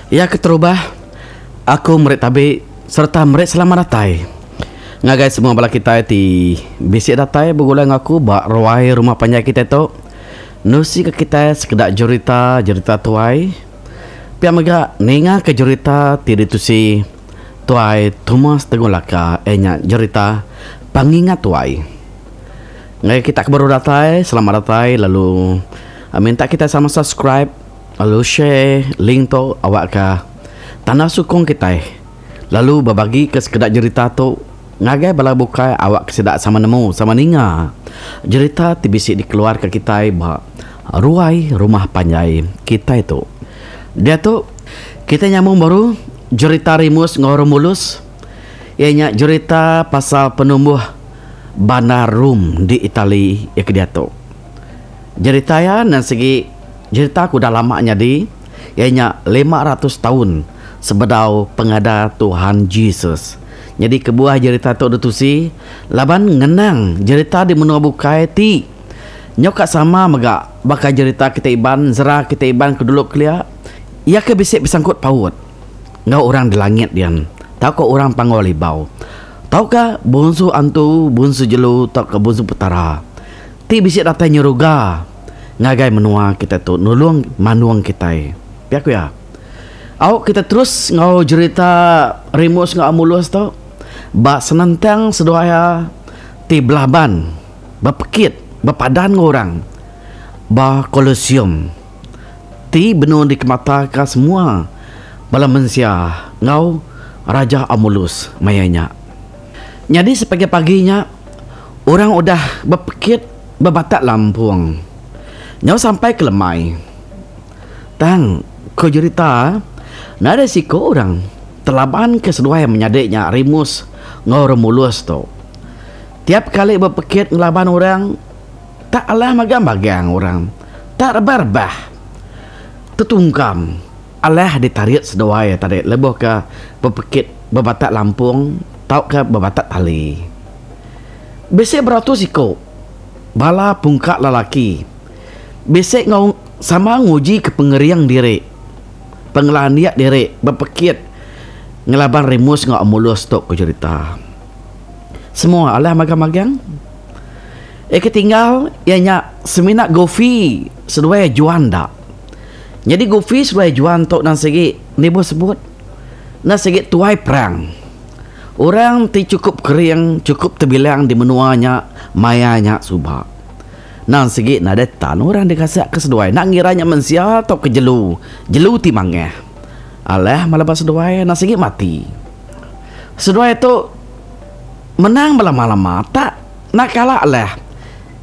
Ya keterubah, aku merit tabi serta merit selamat datai. Ngagai semua bala kita ti bisik datai bergulang aku bak ruai rumah panjang kita tu. Nusi ke kita sekedak jurita tuai. Pia mega nenga ke jurita ti ditusi tuai Thomas Teguh Laka enya jurita pangingat tuai. Ngai kita baru datai, selamat datai lalu minta kita sama subscribe lalu share link tu awak ke tanah sukong kita lalu berbagi ke sekedar cerita tu ngagai bala bukai awak kesedak sama nemu sama ninga cerita tibisik dikeluar ke kita bah ruai rumah panjai kita itu dia tu kita nyambung baru cerita rimus ngoromulus ianya cerita pasal penumbuh bandar Rum di Itali ya ke dia tu cerita ya dan segi cerita aku dah lama jadi ianya 500 tahun sebedau pengada Tuhan Yesus. Jadi kebuah cerita tu detusi laban ngenang cerita di menua bukai ti nyoka sama mega bakal cerita kita iban zera kita iban keduluk kelia ia ke bisik besangkut paut ngau orang di langit dian tahu kau orang pangolibau tahu ka bunsu antu bunsu jelu tahu ka bunsu putara ti bisik datang nyeruga ngagai menua kita tu nulung manuang kita pihak ya awak kita terus ngau cerita rimus ngau amulus tu bak senantang sedoaya ti belaban bapekit bapadan orang ba kolosium ti benuh di kemata ka semua bala mensia ngau raja amulus mayanya jadi sepagi paginya orang udah bapekit babatak Lampung nyau sampai ke Lemai tang kau cerita nada siko orang telaban ke sedua yang menyadiknya rimus ngau remulus tu tiap kali berpekit ngelaban orang tak alah magang-magang orang tak rebah-rebah tetungkam alah ditarik sedua ya tadi lebih ke berpekit berbatak Lampung tau ke berbatak tali besok beratus siko bala pungkak lelaki besok ngau sama nguji ke pengeriang diri pengelahan dia diri berpekit ngelaban rimus ngau amulus tok ku cerita semua alah magang-magang ketinggal ianya seminak gofi sedua juan dak jadi gofi sedua juan tok dan segi nebo sebut dan segi tuai perang orang ti cukup kering cukup terbilang di menuanya mayanya subak nan segi nada tan orang dikasih ke seduai nak ngiranya mensia atau ke jelu ti mangeh alah malah pas seduai nak segi mati seduai tu menang malam mata nak kalah alah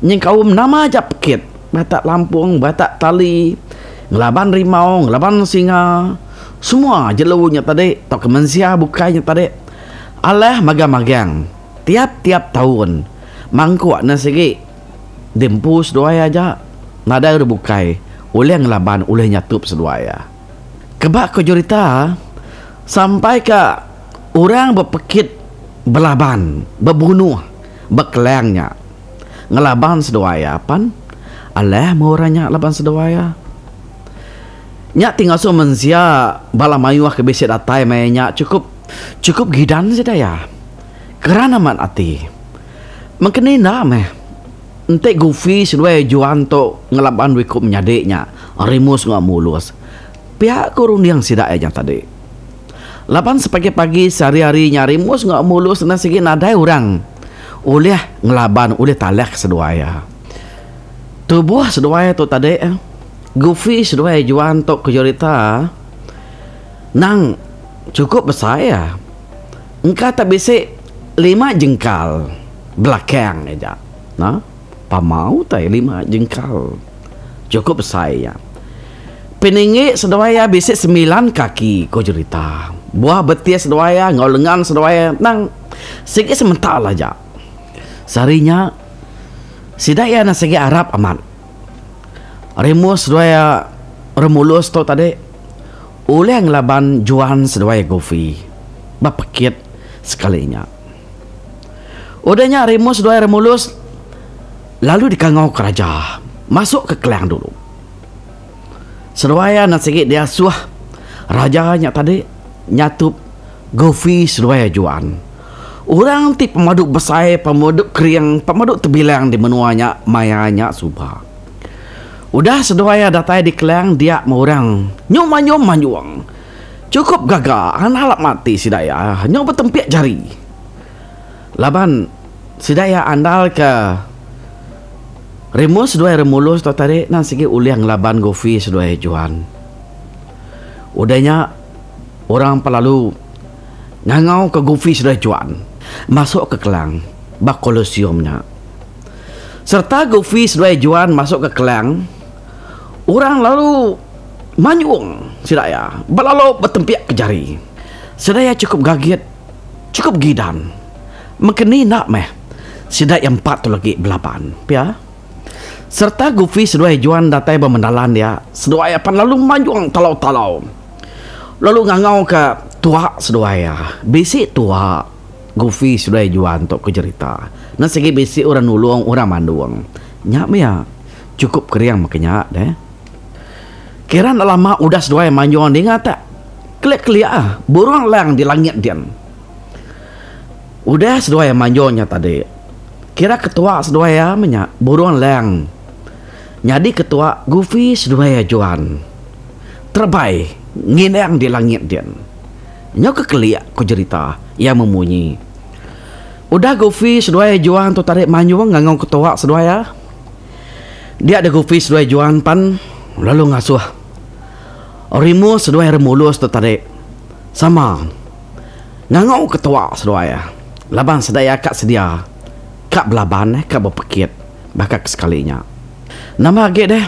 nying kaum nama aja pekit batak Lampung batak tali ngelaban rimau ngelaban singa semua jelunya tadi atau ke mensia bukanya tadi alah magang-magang tiap-tiap tahun mangkuak nak segi dempus doa aja nada rebukai oleh ngelaban oleh nyatup seduaya kebak ke cerita sampai ke orang berpekit belaban berbunuh berkelangnya ngelaban seduaya pan alah moranya laban seduaya nyak tinggal so mensia bala mayuah ke besit atai mayanya cukup gidan sedaya kerana man ati mengkene nameh entek gufi sedua juan to ngelaban wikup menyadiknya rimus ngak mulus pihak kurung yang sidak aja tadi lapan sepagi-pagi sehari-hari nyari mus ngak mulus dan segi nadai orang oleh ngelaban oleh talak sedua ya tubuh sedua tu tadi gufi sedua juan to kejorita nang cukup besar ya engkau tak bisa 5 jengkal belakang aja nah pamau tai 5 jengkal cukup saya peninggi sedaya bisik 9 kaki kau cerita buah betis sedaya ngau lengan sedaya nang sikit sementara aja sarinya sidaya na segi Arab amat remus sedaya remulus tu tadi oleh ngelaban juan sedaya gofi bapekit sekalinya udahnya remus sedaya remulus lalu dikangau keraja masuk ke kelang dulu seruaya nak sikit dia suah Rajanya tadi nyatup Gofi sedaya juan. Orang ti pemaduk besar, pemaduk kriang, pemaduk terbilang di menuanya, mayanya subah. Udah sedaya datai di kelang dia orang nyom manyuang. Cukup gagah, analap mati sidaya, nyom bertempiak jari. Laban sidaya andal ke Remus sedaya remulus tu tadi nan sigi uliang laban Gofi sedaya juan. Udahnya orang pelalu ngangau ke Gofi sedaya juan. Masuk ke kelang bak kolosiumnya. Serta Gofi sedaya juan masuk ke kelang, orang lalu manyung sidaya, berlalu bertempiak ke jari. Sidaya cukup gaget, cukup gidan. Mekeni nak meh sidaya 4 tu lagi belapan. Pia. Serta Gofi sedaya juan datai bermendalan dia, sedaya pan lalu manyung talau-talau. Lalu ngangau ke tua sedaya. Bisi tua Gofi sedaya juan tok ke cerita. Nah segi bisi orang nulung, orang manduang. Nyak mea cukup keriang makanya deh. Kira lama udah sedaya manyuang dia ngata. Kelek-kelek burung lang di langit dia. Udah sedaya manyuangnya tadi. Kira ketua sedaya menya burung lang. Jadi ketua Gofi sedaya juan. Terbaik nginang di langit dia. Nyok kekeliak ku cerita yang memunyi. Udah Gofi sedaya juan tu tarik manyuang ngangong ketua sedaya. Dia ada Gofi sedaya juan pan lalu ngasuh. Orimu sedaya remulus tu tarik sama ngangong ketua sedaya. Laban sedaya kak sedia kak belaban kak berpekit bakal sekalinya. Nama agak deh.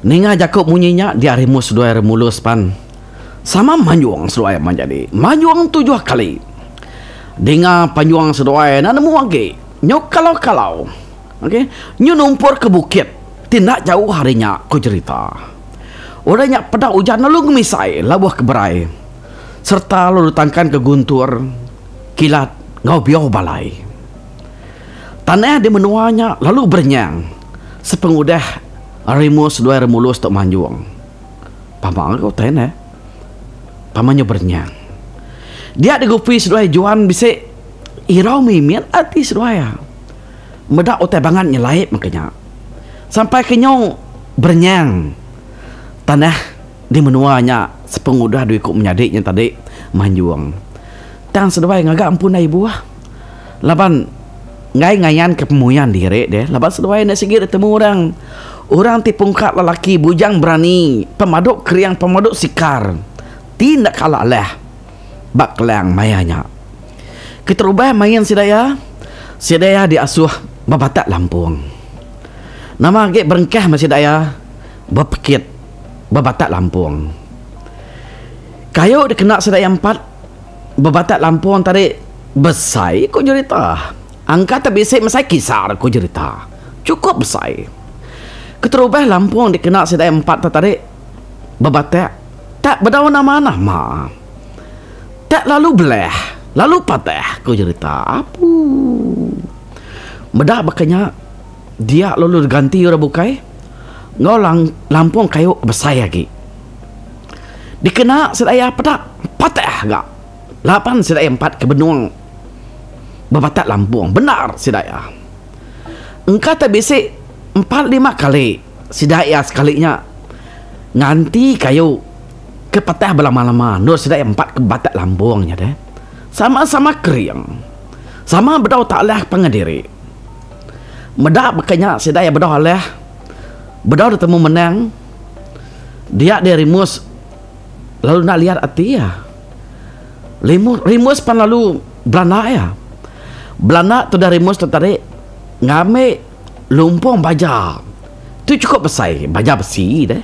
Ninga Jakob munyinya dia rimu sedaya remulus pan. Sama manyuang sedaya menjadi. Manyuang 7 kali. Dengar panyuang sedaya nak nemu lagi. Nyok kalau. Okey. Nyu numpur ke bukit. Tidak jauh harinya ku cerita. Orangnya pada hujan lalu gemisai labuh ke berai. Serta lalu datangkan ke guntur. Kilat ngau biau balai. Tanah di menuanya lalu bernyang. Sepengudah rimu sedaya remulus tok manyuang. Pamang kau tanya. Pamannya bernyang. Dia ada Gofi sedaya juan bisa irau mimian hati sedaya. Medak otai bangan nyelait makanya. Sampai kenyong bernyang. Tanah di menuanya sepengudah duikuk menyadiknya tadi manjuang. Tang sedaya ngagak ampun ibu ah. Laban ngai-ngayan kepemuyan diri deh. Laban sedaya nak segi ketemu orang. Orang tipungkat lelaki bujang berani. Pemaduk kriang pemaduk sikar. Tidak kalah leh bak kelang mayanya. Kita rubah mayan sidaya diasuh babatak Lampung. Nama agak berengkah masih daya berpekit babatak Lampung. Kayu dikena sidaya 4 babatak Lampung tadi besai kau cerita. Angka terbisik masai kisar kau cerita. Cukup besai. Kita rubah Lampung dikena sidaya 4 tadi babatak tak berdaun nama-nama. Tak lalu belah, lalu patah kau cerita. Apa? Bedah bakanya dia lalu ganti orang bukai. Ngau Lampung kayu besar lagi. Dikena sedaya pedak patah gak. 8 sedaya 4 ke benung babatak Lampung. Benar sedaya. Engkau tak bisik 4-5 kali sedaya sekalinya nganti kayu kepatah berlama-lama. Nur sedaya 4 ke batak Lampungnya deh. Sama-sama keriang. Sama berdau taklah pengadiri. Medak bekanya sedaya berdau aleh. Berdau bertemu menang. Dia rimus lalu nak lihat hati ya. Rimus pan lalu belana ya. Belana tu dari rimus tu tadi ngame lumpung baja. Tu cukup besar baja besi deh.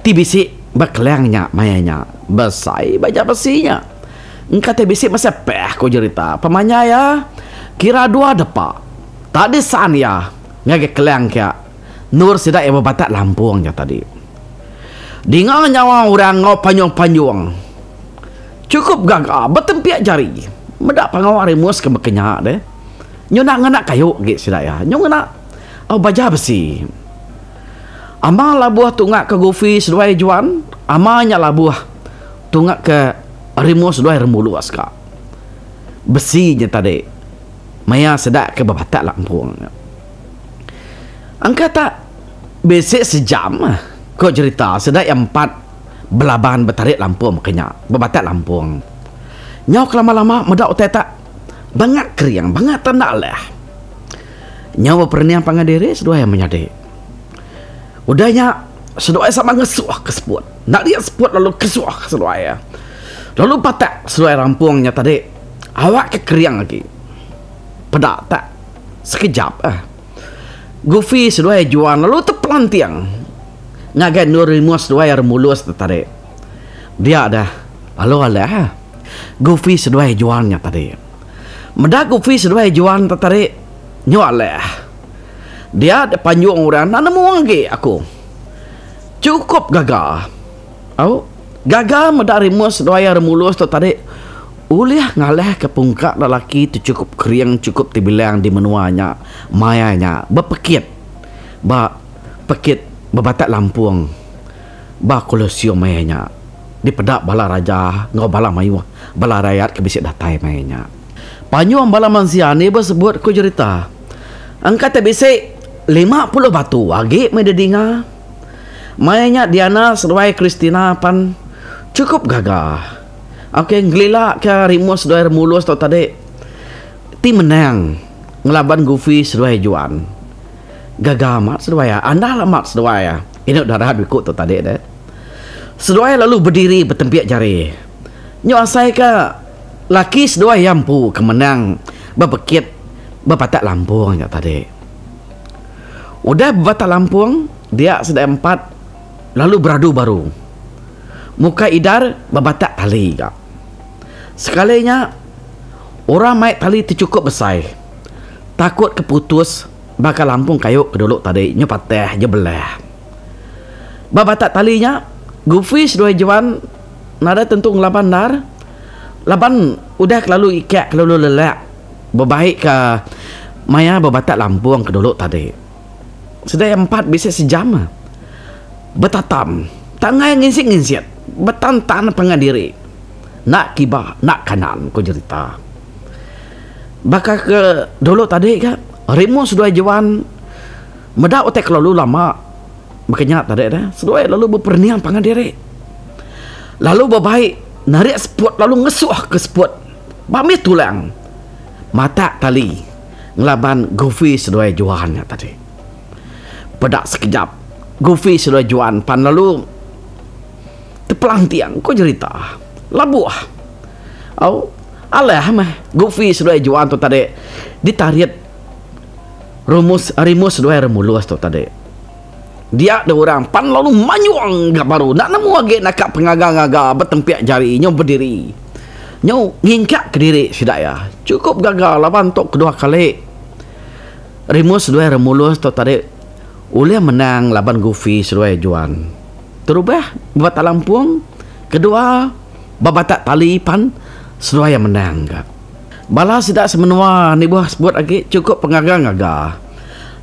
Ti bisik berkelangnya mayanya besai baja besinya. Engkau terbisik masa peh kau cerita. Pemanya ya kira 2 depak. Tak ada san ya ngage kelang kya. Nur sidak yang berbatak Lampungnya tadi. Dengar nyawa orang ngau panyung-panyung. Cukup gagah bertempiak jari. Medak pangawar rimus ke bekenya deh. Nyo nak kayu gitu sidak ya. Nyo nak baja besi. Amal lah buah tungak ke Gofi sedaya juan. amanya labuh tungak ke rimus dua remuluas ka besinya tadi maya sedak ke babatak Lampung. Angka tak besok sejam kau cerita sedak yang 4 belaban betarik Lampung makanya babatak Lampung nyau lama-lama medak otak tak bangat keriang bangat tanda lah nyau perniang pangadiri sedua yang menyade udahnya sedua sama ngesuah ke spot nak lihat spot lalu kesuah sedua ya lalu patak sedua Lampungnya tadi awak ke keriang lagi pedak tak sekejap Goofy sedua juan lalu terpelantiang ngagai nurimus sedua yang mulus tadi dia dah lalu alah Goofy sedua juannya tadi medak Goofy sedua juan tadi nyoalah dia ada panjung orang nak nemu lagi aku cukup gagah gagah medak rimus sedua yang mulus tadi uliah ngaleh ke pungkak lelaki tu cukup keriang cukup dibilang di menuanya mayanya berpekit bebatak Lampung kolosium mayanya di pedak bala raja ngau bala mayu bala rakyat ke bisik datai mayanya panjang bala mansiani bersebut ku cerita angkat bisik 50 batu lagi mededinga mayanya Diana seruai Kristina pan cukup gagah. Okey, ngelilak ke rimus sedua mulus tau tadi. Ti menang ngelaban Goofy sedua juan. Gagah mat sedua ya. Anda lah mat sedua ya. Ini udah rahat ikut tau tadi deh. Sedua lalu berdiri bertempiak jari. Nyo asai ke laki sedua yampu kemenang berpekit berpatak Lampung ya tadi. Udah berpatak Lampung dia sedai 4 lalu beradu baru. Muka idar berbatak tali kak. Sekalinya orang maik tali tercukup besar takut keputus bakal Lampung kayu keduluk tadi nya patah je belah berbatak talinya Goofy sedua juan nada tentu ngelaban dar laban udah kelalu ikat kelalu lelak berbaik ke maya berbatak Lampung keduluk tadi sedaya 4 bisa sejam betatam tangan nginsik-nginsik betantan pengadiri nak kibah nak kanan ko cerita bakal ke dulu tadi kan rimus sedua juan medak otek lalu lama makanya tadi dah sedua lalu berpernian pengadiri lalu berbaik narik spot lalu ngesuah ke spot bami tulang mata tali ngelaban Goofy sedua juannya tadi pedak sekejap Goofy sedua juan pan lalu terpelantiang ko cerita labuh alah mah Goofy sedua juan tu tadi ditarik rimus sedua remulus tu tadi dia ada orang pan lalu manyuang gak baru nak nemu lagi nakak pengaga-ngaga bertempiak jari nyo berdiri nyo ngingkak ke diri sidak ya cukup gagal lawan tok kedua kali rimus sedua remulus tu tadi ulih menang laban Goofy sedua juan terubah buat Lampung kedua babatak tali pan sedua yang menang kak. Bala sidak semenua ni buah sebut lagi cukup pengaga-ngaga.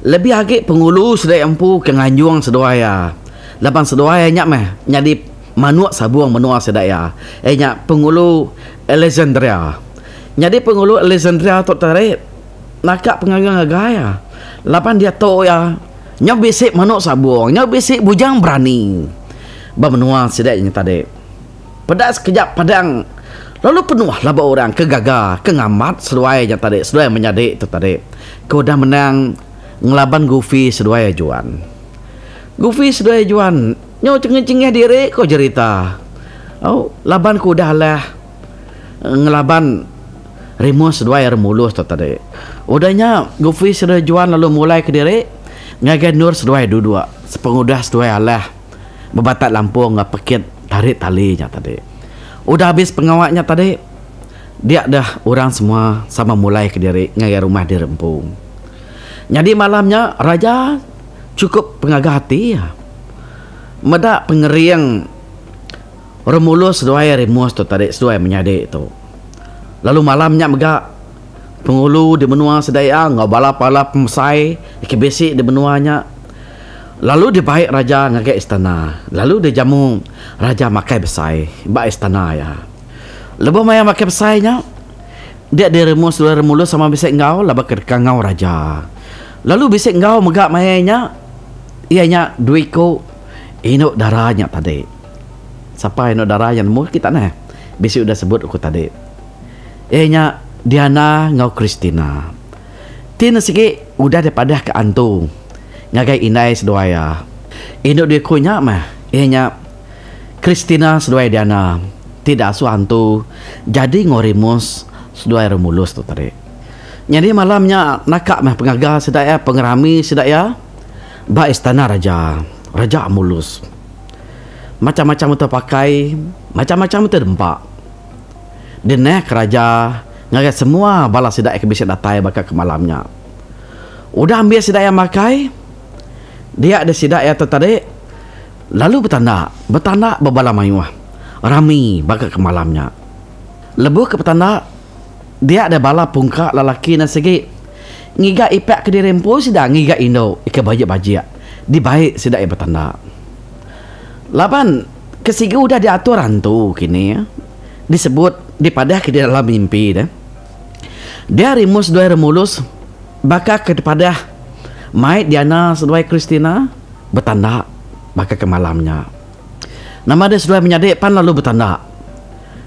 Lebih lagi pengulu sedai empu ke nganjuang sedua ya. Lapan sedua ya nyak meh nyadi manuak sabuang menua sedai ya. Nyak pengulu Alexandria. Nyadi pengulu Alexandria tu tarik nakak pengaga-ngaga ya. Lapan dia to ya. Nyak bisik manuak sabuang, nyak bisik bujang berani. Ba menua sedai nya tadi. Pedas sekejap padang lalu penuh laba orang kegagal kengamat seduai yang tadi seduai menyadik tu tadi kau dah menang ngelaban Goofy seduai juan Goofy seduai juan nyo cengeng-cengeng diri kau cerita laban ku dah lah ngelaban rimus seduai remulus tu tadi udahnya Goofy seduai juan lalu mulai ke diri ngagai nur seduai dua sepengudah seduai Allah berbatak Lampung ngapekit tarik talinya tadi udah habis pengawaknya tadi dia dah orang semua sama mulai ke diri ngagai rumah di Rempung jadi malamnya raja cukup pengaga hati ya medak pengeriang remulus seduai rimus tu tadi seduai menyadik tu lalu malamnya megak pengulu di benua sedaya ngau balap-balap mesai ke basic di benuanya Lalu dia baik raja ngagak istana. Lalu dia jamu raja makai besai ba istana ya. Lepas maya makai besainya, dia diremus dua remulus sama bisik ngau laba ke ngau raja. Lalu bisik ngau megak mayanya, ianya duiko inok darahnya tadi. Siapa inok darahnya mu kita nah. Bisik udah sebut aku tadi. Ianya Diana ngau Kristina. Tina sikit udah daripada ke antu. Ngagai inai sedoaya. Inok duiko nya mah. Ianya Kristina sedoaya Diana. Tidak asu hantu. Jadi ngorimus sedoaya remulus tu tadi. Jadi malamnya nakak mah pengagal sedaya, pengerami sedaya ba istana raja. Raja mulus. Macam-macam tu pakai, macam-macam tu dempak. Deneh ke raja ngagai semua bala sedaya ke bisa datai bakal ke malamnya. Udah ambil sedaya makai. Dia ada sedaya tu tadi. Lalu bertanda berbala mayuah. Rami bakal ke malamnya. Lebuh ke petanda, dia ada bala pungkak lelaki dan segi ngiga ipek ke dirempo sudah ngiga indo ke bajak-bajak di baik sudah bertanda. Lapan kesigi udah diatur hantu kini ya. Disebut dipadah ke dalam mimpi dah. Dia rimus dua remulus bakal ke depada mai Diana sesuai Kristina bertanda bakal ke malamnya. Nama dia sesuai menyadik pan lalu bertanda.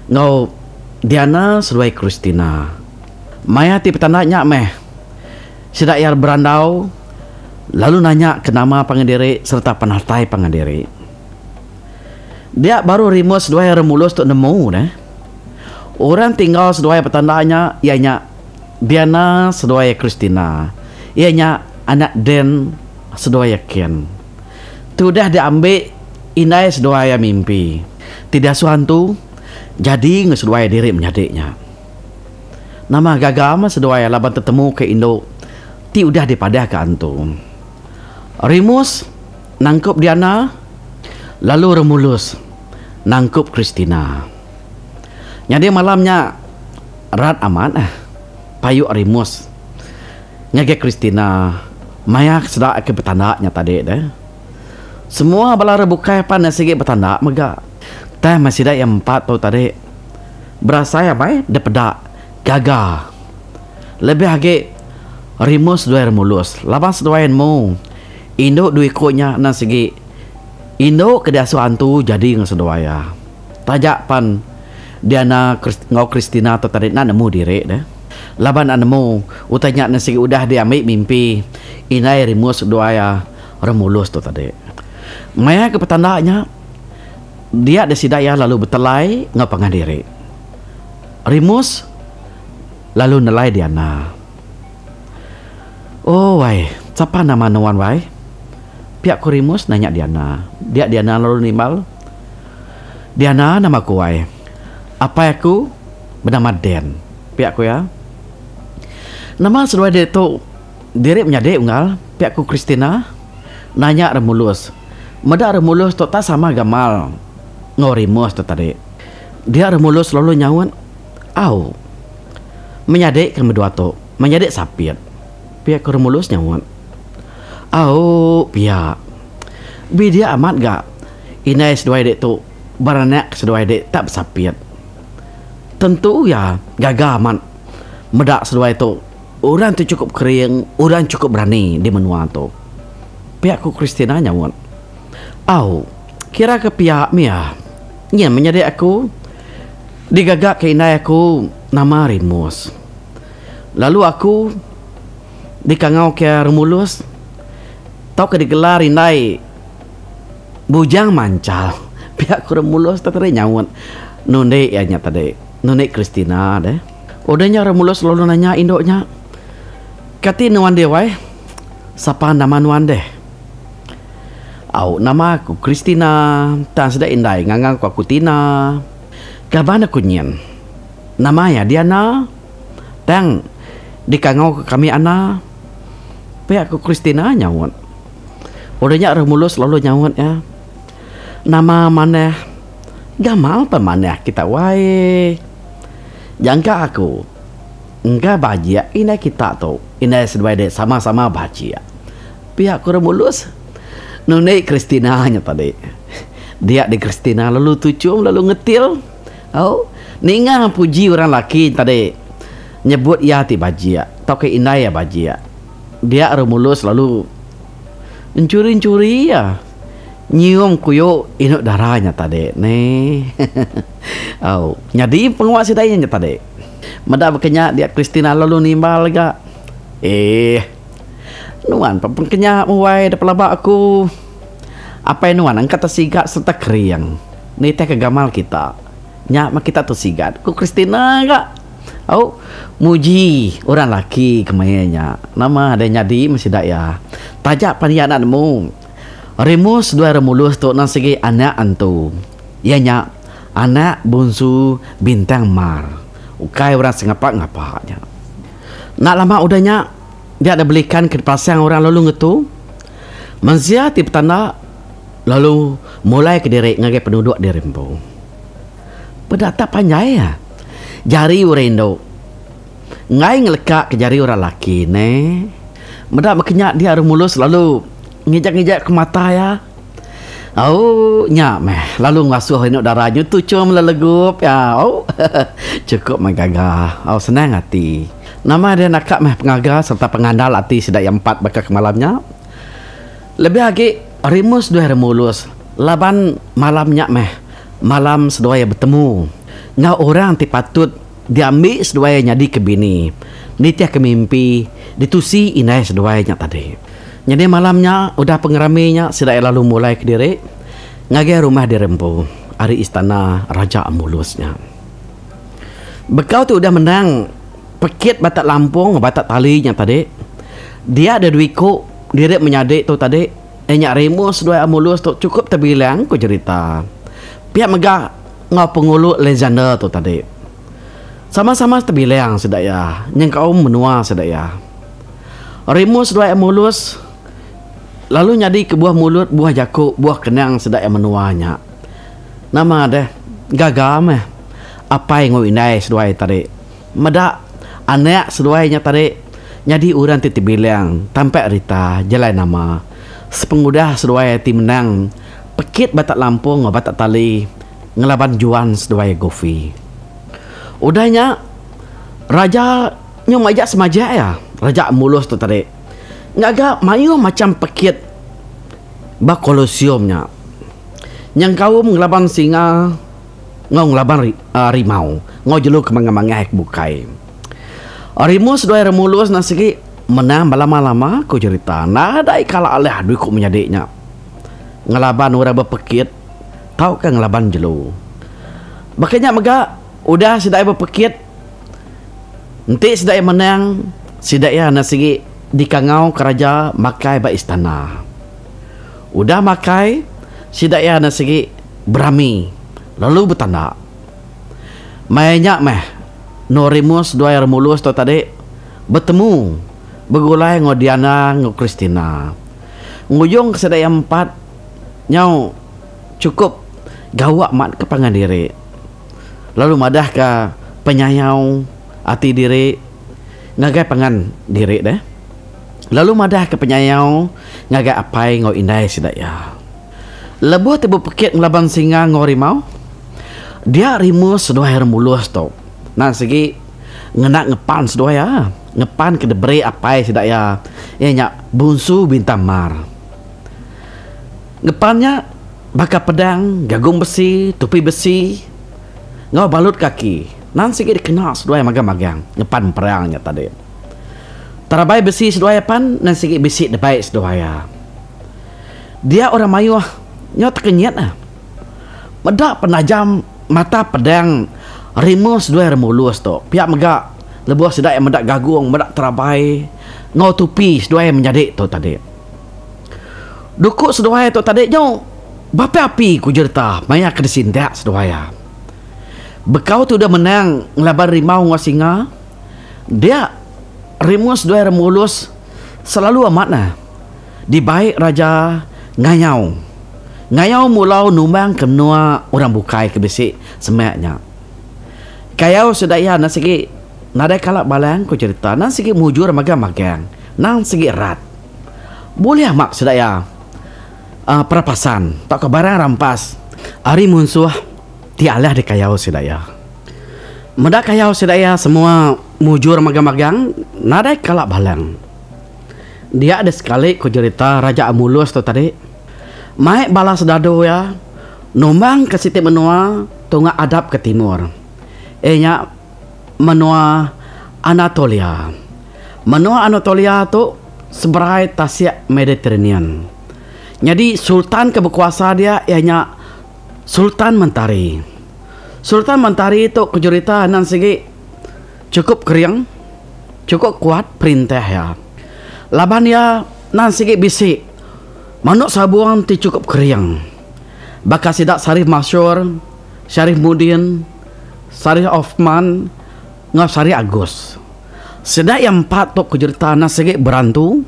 Ngau Diana sesuai Kristina. Maya ti petandanya meh. Sidak yar berandau lalu nanya ke nama pangandiri serta penartai pangandiri. Dia baru rimus dua remulus tu nemu dah. Orang tinggal sesuai petandanya ianya Diana sesuai Kristina. Ianya anak Den sesuai Ken. Tu dah diambil inai sesuai mimpi. Tidak suhantu. Jadi ngeseduai diri menyadiknya. Nama gagama seduai laban tertemu ke Indo. Ti udah dipadah ke antum. Rimus nangkup Diana. Lalu remulus nangkup Kristina. Jadi malamnya rat aman payuk Rimus. Nyage Kristina. Maya sedak ke petandanya tadi dah. Semua bala rebukai pan segi petanda mega. Teh masih ada yang 4 tu tadi. Berasa ya baik depedak gagah. Lebih lagi rimus dua remulus. Laban seduain mu. Indo dua ikutnya nan segi. Indo kedasu hantu jadi ngeseduaya. Tajak pan Diana ngau Kristina tu tadi nak nemu diri dah. Laban nemu utanya nan segi udah diambil mimpi. Inai rimus seduaya remulus tu tadi. Maya ke petandanya dia ada sidaya lalu bertelai ngapangan diri. Rimus lalu nelai Diana. Oh wai, siapa nama nuan wai? Pihak ku Rimus nanya Diana. Diana lalu nimbal. Diana nama ku wai. Apa aku? Bernama Den. Pihak ku ya. Nama sesuai dia tu diri menyadik unggal. Pihak ku Kristina nanya remulus. Meda remulus tu tak sama gamal. Ngorimus tu tadi. Dia remulus lalu nyawun. Au. Menyadik kan berdua tu. Menyadik sapit. Pihak remulus nyawun. Au. Pihak. Bi dia amat gak. Inai seduai dek tu. Baranak seduai dek tak sapit. Tentu ya. Gagah amat. Medak seduai tu. Orang tu cukup kering. Orang cukup berani di menua tu. Pihak ku Kristina nyawun. Au. Kira ke pihak Mia. Ia menyadik aku. Digagak ke inai aku nama Rimus. Lalu aku dikangau ke remulus. Tahu ke digelar inai bujang mancal. Pihak ku remulus tadi nyawun. Nune ianya tadi. Nune Kristina deh. Udahnya remulus lalu nanya indoknya. Kati nuan dia wai. Siapa nama nuan deh? Au nama aku Kristina. Tan sedang indai ngangang aku Tina. Kaban aku nyen. Namanya Diana. Tang dikangau ke kami ana. Pihak aku Kristina nyawun. Udahnya remulus lalu nyawun ya. Nama mana? Gamal pemanah kita wai. Jangka aku. Enggak bajia ina kita tu. Ina sebaik sama-sama bajia. Pihak aku remulus. Nune Kristina nya tadi. Dia di Kristina lalu tucung lalu ngetil. Oh, ninga puji orang laki tadi. Nyebut ia ti bajia. Tau ke inai ya bajia. Dia remulus lalu mencuri-curi ya. Nyium kuyo inuk darahnya tadi. Nih. Oh, nyadi penguasa dayanya tadi. Meda berkenyak dia Kristina lalu nimbal gak. Nuan pun kenyak muai da pelabak aku. Apa yang nuan angkat tersigat serta keriang. Ni teh kegamal kita. Nyak mak kita tersigat. Ku Kristina gak. Oh, muji orang laki kemayanya. Nama ada nyadi masih dak ya. Tajak paniananmu. Remus dua remulus tu nang segi anak antu. Ya nyak anak bungsu bintang mar. Ukai orang sengapak-ngapaknya. Nak lama udahnya dia ada belikan ke pasang orang lalu ngetu. Manzia tip tanda lalu mulai ke direk ngagai penduduk di Rembo. Pedata panjai ya. Jari urendo. Ngai ngelekak ke jari orang laki ne. Medak berkenyak dia remulus lalu ngijak-ngijak ke mata ya. Oh, nyak meh. Lalu ngasuh inuk darahnya tu cuma lelegup ya. Oh, cukup menggagah. Oh, senang hati. Nama dia nakak meh pengaga serta pengandal hati sedak yang 4 bakal malamnya. Lebih lagi rimus dua remulus. Laban malamnya meh. Malam sedoaya bertemu. Ngau orang ti patut diambil sedoayanya di kebini. Nitia ke mimpi ditusi inai sedoayanya tadi. Jadi malamnya udah pengeraminya sedak lalu mulai ke diri. Ngagai rumah di Rempo. Hari istana Raja Amulusnya. Bekau tu udah menang. Pekit batak Lampung, batak talinya tadi. Dia ada duiko. Dia menyadik tu tadi. Nyak remus dua Amulus tu cukup terbilang ku cerita. Pihak megah ngau pengulu legenda tu tadi. Sama-sama terbilang sedaya. Yang kau menua sedaya. Remus dua Amulus. Lalu nyadi ke buah mulut, buah jakuk, buah kenang sedaya menuanya. Nama deh. Gagam eh. Apa yang ngau inai sedua tadi. Medak. Anak seduanya tadi jadi orang titi bilang tampak Rita jalan nama sepengudah seduaya ti menang pekit batak Lampung batak tali ngelaban juan seduaya Gofi. Udahnya raja nyom ajak semaja ya Raja Mulus tu tadi ngagak mayu macam pekit bak kolosiumnya yang kau ngelaban singa ngau ngelaban rimau ngau jelu kemanga-manga hek bukai. Rimus dua remulus nasiki menang lama-lama ku cerita. Nah ada ikala alih aduh ku menyadiknya. Ngelaban orang berpekit. Tahu kan ngelaban jelu. Makanya mega udah sidai berpekit. Nanti sidai menang. Sidai ya nasiki dikangau keraja makai ba istana. Udah makai. Sidai ya nasiki berami. Lalu bertanda. Mainnya meh. Norimus dua remulus tu tadi bertemu bergulai ngodiana ngo Kristina ngujung kesedaya 4 nyau cukup gawak mat ke pangan diri lalu madah ke penyayau hati diri ngagai pangan diri deh lalu madah ke penyayau ngagai apai ngo indai sedaya lebuh tibu pekit ngelaban singa ngo rimau dia rimus dua remulus tu. Nah segi ngenak ngepan sedoaya ngepan ke debre apai sedak ya nyak bungsu bintang mar ngepannya baka pedang gagung besi tupi besi ngau balut kaki nan segi dikenal sedoaya magang-magang ngepan perangnya tadi terabai besi sedoaya pan nan segi besi debai sedoaya dia orang mayu nyot kenyat medak penajam mata pedang rimus dua remulus tu pihak megak lebuh sedak yang medak gagung medak terabai ngau tupi seduai yang menjadik tu tadi dukuk seduai tu tadi jauh bapa api ku cerita maya ke disindak seduai bekau tu dah menang ngelaban rimau ngau singa dia rimus dua remulus selalu amat nah di baik raja ngayau mulau numbang kenua orang bukai ke besik semaknya kayau sedaya nasiki nadai kalak balang ku cerita nang segi mujur magang-magang nang segi erat boleh mak sedaya perapasan tak ke barang rampas ari munsuh ti alah di kayau sidaya meda kayau sidaya semua mujur magang-magang nadai kalak balang dia ada sekali ku cerita Raja Amulus tu tadi mai balas dado ya nombang ke siti menua tunga adap ke timur nya menua Anatolia tu seberai Tasik Mediterranean. Jadi sultan ke berkuasa dia ianya Sultan Mentari. Sultan Mentari itu kejurita nan segi cukup keriang, cukup kuat perintah ya. Laban ya nan segi bisi. Manuk sabuang ti cukup keriang. Baka sidak Sarif Masyur, Syarif Mudin, Syarif Osman, ngau Syarif Agus. Sedak yang empat tok kejurita nan segi berantu.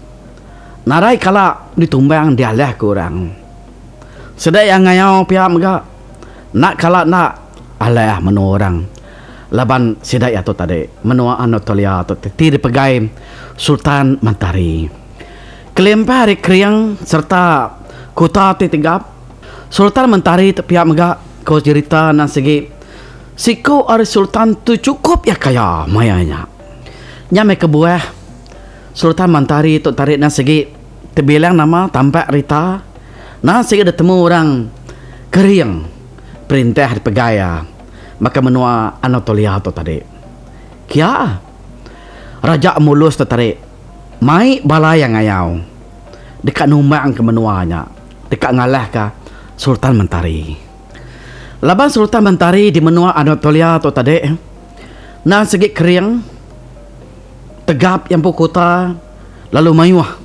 Narai kala ditumbang dialah kurang. Sedak yang ngayau pihak mega nak kala nak alah menua orang. Laban sedak ya tu tadi menua Anatolia tu ti dipegai Sultan Mentari. Kelempah hari kriang serta kota ti tegap Sultan Mentari tu pihak mega kau cerita nan segi siko ari Sultan tu cukup ya kaya mayanya. Nyame kebuah Sultan Mentari tu tarik nan segi terbilang nama tampak rita nan segi bertemu orang keriang perintah dipegaya maka menua Anatolia tu tadi kia Raja Amulus tu tadi mai balai yang ngayau dekat numbang ke menuanya dekat ngalah ke Sultan Mentari. Laban Sultan Mentari di menua Anatolia tu tadi nan segi keriang tegap yang kota lalu mayuah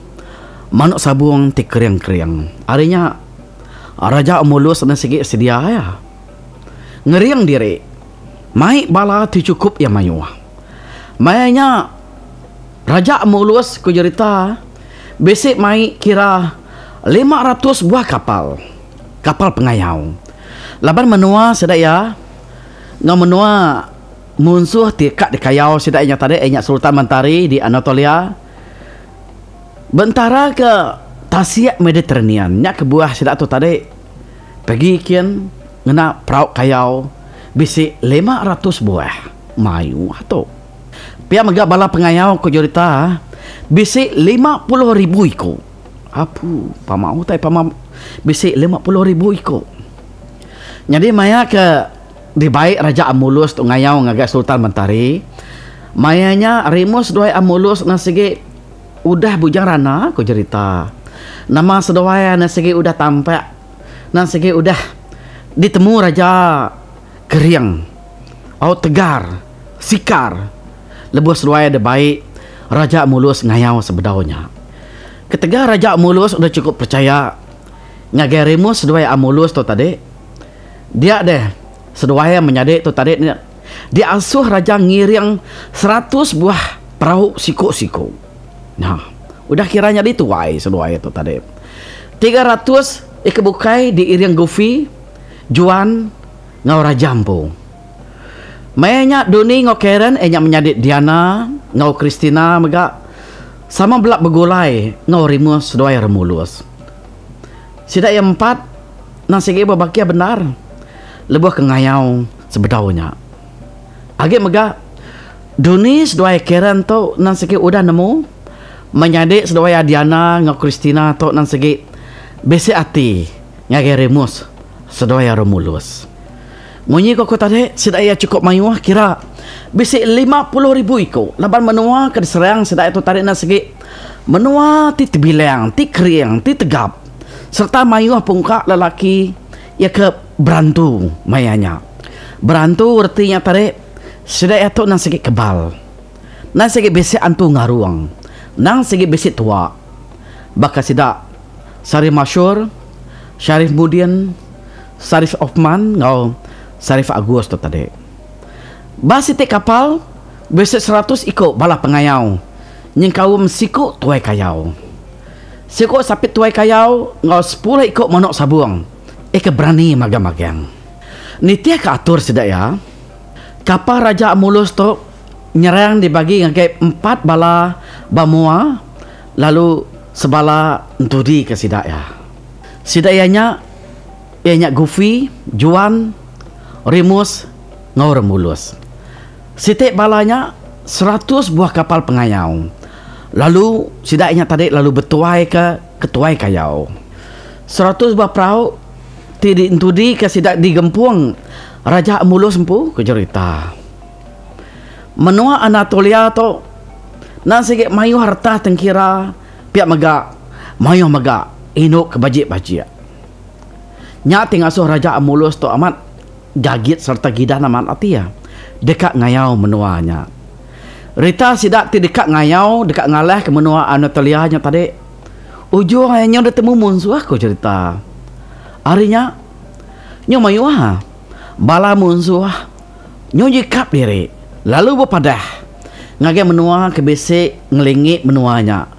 manuk sabuang ti keriang-keriang arinya Raja Amulus nan segi sedia ya ngeriang diri mai bala ti cukup yang mayuah mayanya Raja Amulus ku cerita besik mai kira 500 buah kapal pengayau laban menua sedaya ngau menua munsuh tikak di kayau sidaknya tadi enyak Sultan Mentari di Anatolia bentara ke Tasik Mediterranean nyak ke buah sidak tu tadi pergi kian ngena perauk kayau bisi 500 buah mayu tu pihak megak bala pengayau ku cerita bisi 50,000 iko apu pamau tai pamau bisi 50,000 iko jadi maya ke di baik Raja Amulus tu ngayau ngagak Sultan Mentari mayanya Remus dua Amulus nasigi udah bujang rana ku cerita nama sedawaya nasigi udah tampak nasigi udah ditemu Raja Keriang au Tegar Sikar lebih sedawaya de baik Raja Amulus ngayau sebedaunya ketika Raja Amulus udah cukup percaya ngagak Remus dua Amulus tu tadi dia deh seduaya menyadik tu tadi dia asuh raja ngiring 100 buah perahu siko-siko. Nah, udah kiranya dituai seduaya tu tadi. 300 ikebukai diiring Gofi, Juan, ngau Rajampo. Mayanya Doni ngau Karen menyadik Diana, ngau Kristina mega sama belak begulai ngau Remus seduaya Remulus. Sidak yang 4 nasigi berbakia benar. Lebuh ke ngayau sebedaunya agi mega Dunis dua Karen tu nan segi udah nemu menyadik sedua Diana ngau Kristina tu nan segi besi ati ngage Remus sedua Romulus munyi kok tadi sedaya cukup mayuah kira besi 50,000 iko laban menua ke serang sedaya tu tarik nan segi menua ti tebilang ti keriang ti tegap serta mayuah pungkak lelaki ya ke berantu mayanya berantu artinya tadi sedaya tu nang segi kebal nang segi besi antu ngaruang nang segi besi tua baka sidak Syarif Masyur Syarif Mudin Syarif Osman ngau Syarif Agus tu tadi basi te kapal besi 100 iko bala pengayau nyengkawum siku tuai kayau siku sapit tuai kayau ngau 10 iko manuk sabuang berani magang-magang nitia ke atur sedaya kapal Raja Amulus tu nyerang dibagi ngagai 4 bala bamua lalu sebala entudi ke sedaya Sidayanya ianya Goofy, Juan, Remus, ngau Remulus. Sitik balanya 100 buah kapal pengayau. Lalu sidaknya tadi lalu bertuai ke ketuai kayau. 100 buah perahu tidintudi ke sidak digempuang Raja Remulus empu ke cerita. Menua Anatolia to nan sikit mayu harta tengkira piak megak mayu megak inuk ke bajik-bajik. Nya tingasuh Raja Remulus tu amat gagit serta gidan amat atia. Dekat ngayau menuanya. Rita sidak ti dekat ngayau, dekat ngaleh ke menua Anatolia nya tadi. Ujung hanya dah temu musuh aku cerita. Harinya nyo mayu bala musuh nyo jikap diri. Lalu berpadah ngagai menua ke besik ngelingit menuanya.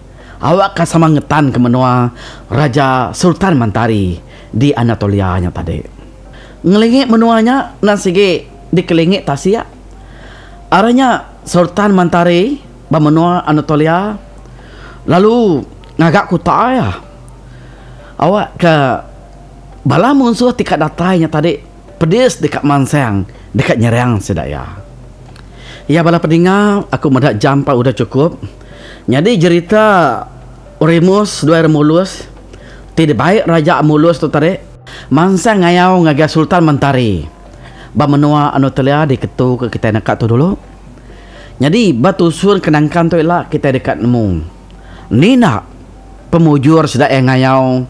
Awak kasama ngetan ke menua Raja Sultan Mantari di Anatolia nya tadi. Ngelingit menuanya nan sige dikelingit tasia. Aranya Sultan Mantari ba menua Anatolia. Lalu ngagak kuta ya. Awak ke bala musuh tikat datanya tadi pedis dekat mansang, dekat nyerang sedaya. Ya bala pendengar, aku mendak jam pa udah cukup. Jadi cerita Remus dua Remulus tidak baik Raja Remulus tu tadi mangsa ngayau ngaga Sultan Mantari ba menua Anatolia di ketu ke kita nak tu dulu. Jadi batu sur kenangkan tu lah kita dekat nemu Nina pemujur sedak yang ngayau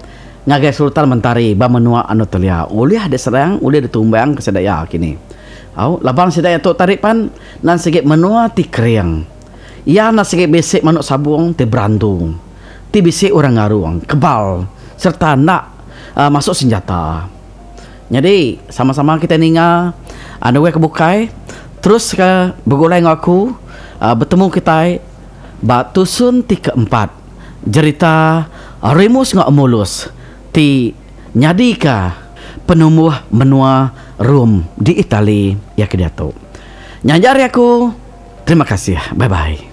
ngaga Sultan Mantari ba menua Anatolia ulih ada serang ulih ditumbang ke sedaya kini. Au labang sedaya tu tarik pan nan sikit menua ti kriang. Ya na sikit besik manuk sabung ti berantung. Ti bisik orang ngaruang kebal serta nak masuk senjata. Jadi sama-sama kita ninga anda we kebukai terus ke begulai dengan aku bertemu kita batu sun ti keempat cerita Remus ngak Remulus ti nyadika penumuh menua Rom di Itali ya kedato. Nyanjari aku. Terima kasih. Bye bye.